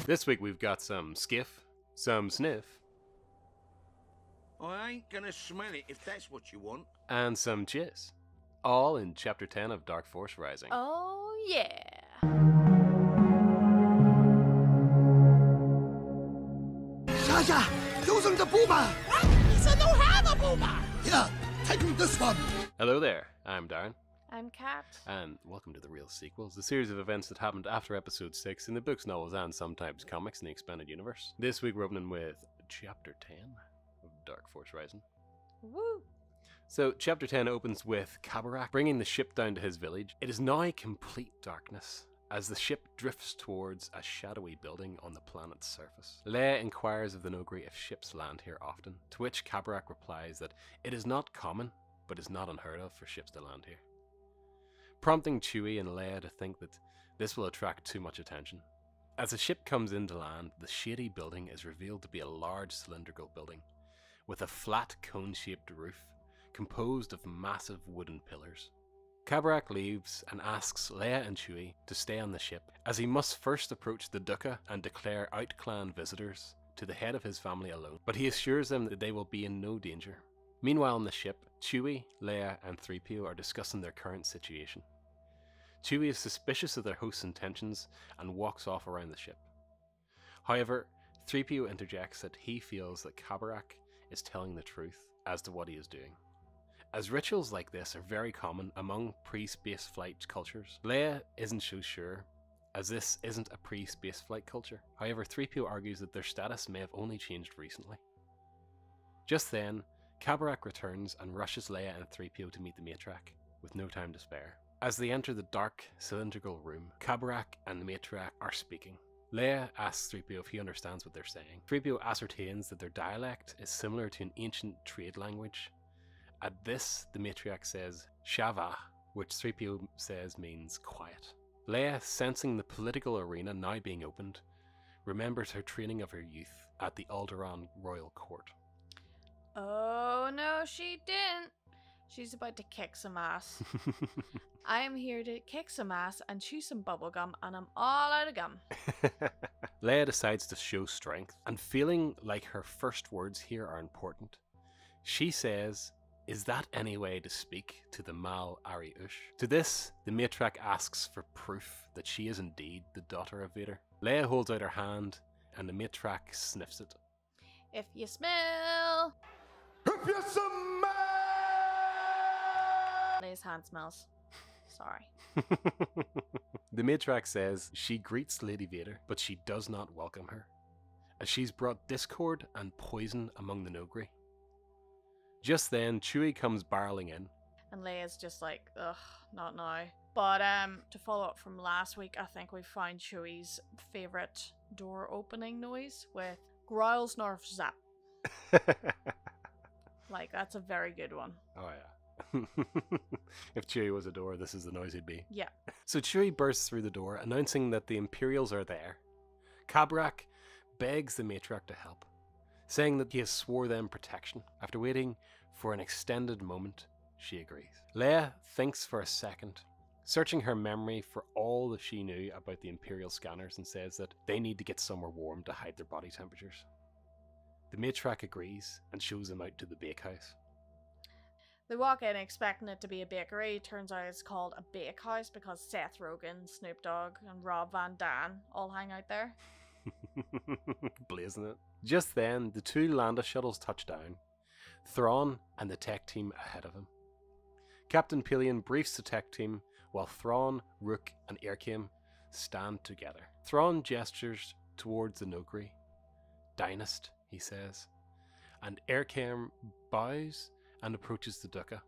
This week we've got some skiff, some sniff, I ain't gonna smell it if that's what you want. and some jizz. All in Chapter 10 of Dark Force Rising. Oh, yeah. Yeah, using the boomer. What? He said don't have a boomer. Yeah, taking this one. Hello there, I'm Darren, I'm Kat. and welcome to The Real Sequels, the series of events that happened after Episode 6 in the books, novels, and sometimes comics in the expanded universe. This week we're opening with Chapter 10 of Dark Force Rising. Woo. So, Chapter 10 opens with Khabarakh bringing the ship down to his village. It is now complete darkness as the ship drifts towards a shadowy building on the planet's surface. Leia inquires of the Noghri if ships land here often, to which Khabarakh replies that it is not common, but is not unheard of for ships to land here, prompting Chewie and Leia to think that this will attract too much attention. As the ship comes into land, the shady building is revealed to be a large cylindrical building with a flat cone-shaped roof composed of massive wooden pillars. Khabarakh leaves and asks Leia and Chewie to stay on the ship, as he must first approach the Dukkha and declare out-clan visitors to the head of his family alone, but he assures them that they will be in no danger. Meanwhile on the ship, Chewie, Leia and 3PO are discussing their current situation. Chewie is suspicious of their host's intentions and walks off around the ship. However, 3PO interjects that he feels that Khabarakh is telling the truth as to what he is doing, as rituals like this are very common among pre-space flight cultures. Leia isn't so sure, as this isn't a pre-space flight culture. However, 3PO argues that their status may have only changed recently. Just then, Khabarakh returns and rushes Leia and 3PO to meet the Matriarch, with no time to spare. As they enter the dark, cylindrical room, Khabarakh and the Matriarch are speaking. Leia asks 3PO if he understands what they're saying. 3PO ascertains that their dialect is similar to an ancient trade language. At this, the Matriarch says Shava, which 3PO says means quiet. Leia, sensing the political arena now being opened, remembers her training of her youth at the Alderaan royal court. Oh, no, she didn't. She's about to kick some ass. I am here to kick some ass and chew some bubblegum, and I'm all out of gum. Leia decides to show strength, and feeling like her first words here are important, she says, "Is that any way to speak to the Mal Ari Ush?" To this, the Matriarch asks for proof that she is indeed the daughter of Vader. Leia holds out her hand, and the Matriarch sniffs it. If you smell... If you smell. Leia's hand smells. Sorry. The Matriarch says she greets Lady Vader, but she does not welcome her, as she's brought discord and poison among the Noghri. Just then, Chewie comes barreling in. And Leia's just like, ugh, not now. But to follow up from last week, I think we found Chewie's favourite door opening noise with growls north zap. Like, that's a very good one. Oh yeah. If Chewie was a door, this is the noise he'd be. Yeah. So Chewie bursts through the door, announcing that the Imperials are there. Khabarakh begs the Matriarch to help, saying that he has swore them protection. After waiting for an extended moment, she agrees. Leia thinks for a second, searching her memory for all that she knew about the Imperial scanners, and says that they need to get somewhere warm to hide their body temperatures. The Matriarch agrees and shows them out to the bakehouse. They walk in expecting it to be a bakery. Turns out it's called a bakehouse because Seth Rogen, Snoop Dogg, and Rob Van Dam all hang out there. Blazing it. Just then, the two Landa shuttles touch down, Thrawn and the tech team ahead of him. Captain Pelion briefs the tech team while Thrawn, Rook, and Erkam stand together. Thrawn gestures towards the Noghri. "Dynast," he says, and Erkam bows and approaches the Dukkha.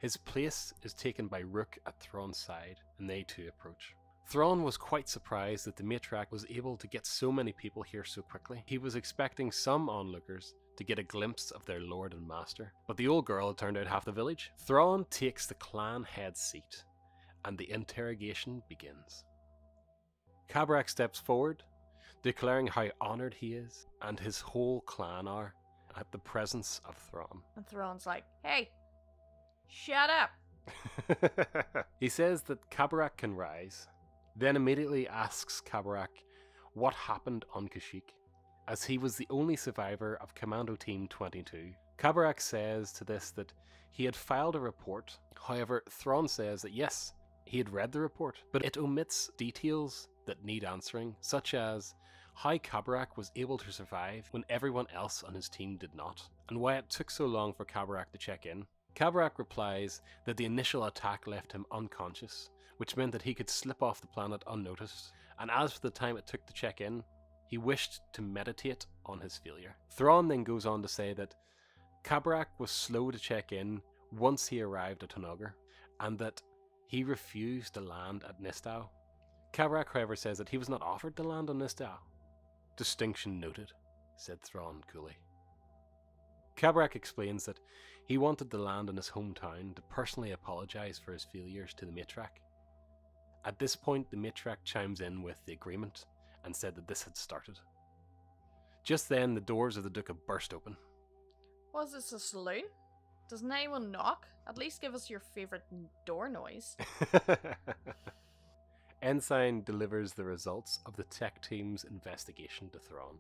His place is taken by Rook at Thrawn's side, and they too approach. Thrawn was quite surprised that the Matriarch was able to get so many people here so quickly. He was expecting some onlookers to get a glimpse of their lord and master, but the old girl had turned out half the village. Thrawn takes the clan head seat, and the interrogation begins. Khabarakh steps forward, declaring how honoured he is, and his whole clan are, at the presence of Thrawn. And Thrawn's like, hey, shut up. He says that Khabarakh can rise, then immediately asks Khabarakh what happened on Kashyyyk, as he was the only survivor of Commando Team 22. Khabarakh says to this that he had filed a report. However, Thrawn says that yes, he had read the report, but it omits details that need answering, such as how Khabarakh was able to survive when everyone else on his team did not, and why it took so long for Khabarakh to check in. Khabarakh replies that the initial attack left him unconscious, which meant that he could slip off the planet unnoticed, and as for the time it took to check in, he wished to meditate on his failure. Thrawn then goes on to say that Khabarakh was slow to check in once he arrived at Honoghr, and that he refused to land at Nistau. Khabarakh, however, says that he was not offered to land on Nistau. Distinction noted, said Thrawn coolly. Khabarakh explains that he wanted to land in his hometown to personally apologise for his failures to the Matriarch. At this point, the Matriarch chimes in with the agreement and said that this had started. Just then, the doors of the Duca burst open. Was this a saloon? Doesn't anyone knock? At least give us your favourite door noise. Ensign delivers the results of the tech team's investigation to Thrawn.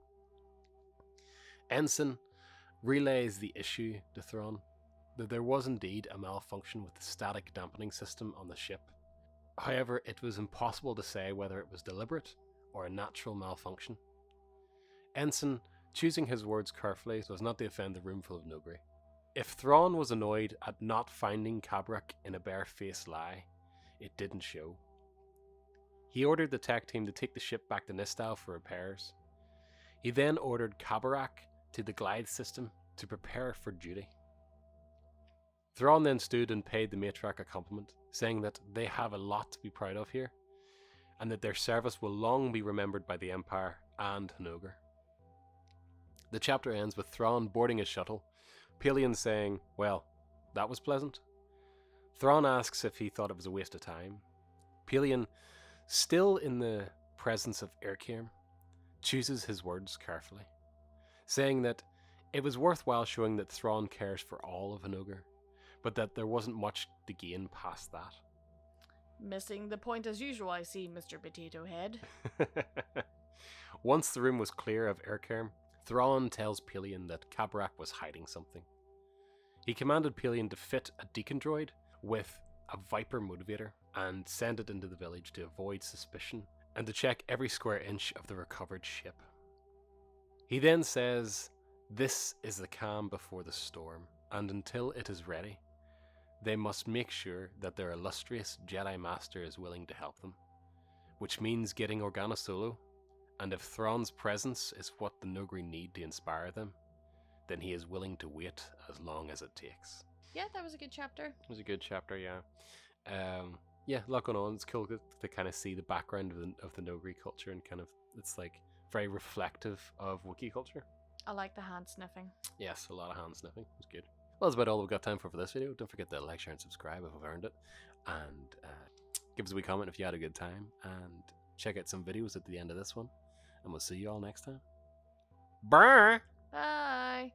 Ensign relays the issue to Thrawn that there was indeed a malfunction with the static dampening system on the ship. However, it was impossible to say whether it was deliberate or a natural malfunction. Ensign, choosing his words carefully so as not to offend the roomful of Noghri. If Thrawn was annoyed at not finding Khabarakh in a bare-faced lie, it didn't show. He ordered the tech team to take the ship back to Nistau for repairs. He then ordered Khabarakh to the glide system to prepare for duty. Thrawn then stood and paid the Matriarch a compliment, saying that they have a lot to be proud of here, and that their service will long be remembered by the Empire and Honoghr. The chapter ends with Thrawn boarding his shuttle, Pellaeon saying, "Well, that was pleasant." Thrawn asks if he thought it was a waste of time. Pellaeon, still in the presence of Erkir, chooses his words carefully, saying that it was worthwhile showing that Thrawn cares for all of Honoghr, but that there wasn't much to gain past that. Missing the point as usual, I see, Mr. Potato Head. Once the room was clear of Erkir, Thrawn tells Pellaeon that Khabarakh was hiding something. He commanded Pellaeon to fit a deacon droid with a Viper motivator and send it into the village to avoid suspicion and to check every square inch of the recovered ship. He then says, "This is the calm before the storm, and until it is ready, they must make sure that their illustrious Jedi Master is willing to help them, which means getting Organa-Solo, and if Thrawn's presence is what the Noghri need to inspire them, then he is willing to wait as long as it takes." Yeah, that was a good chapter. It was a good chapter, yeah. Yeah, a lot going on. It's cool to kind of see the background of the Noghri culture, and kind of, it's like very reflective of Wookiee culture. I like the hand sniffing. Yes, a lot of hand sniffing. It was good. Well, that's about all we've got time for this video. Don't forget to like, share, and subscribe if you've earned it. And give us a wee comment if you had a good time. And check out some videos at the end of this one. And we'll see you all next time. Bye! Bye!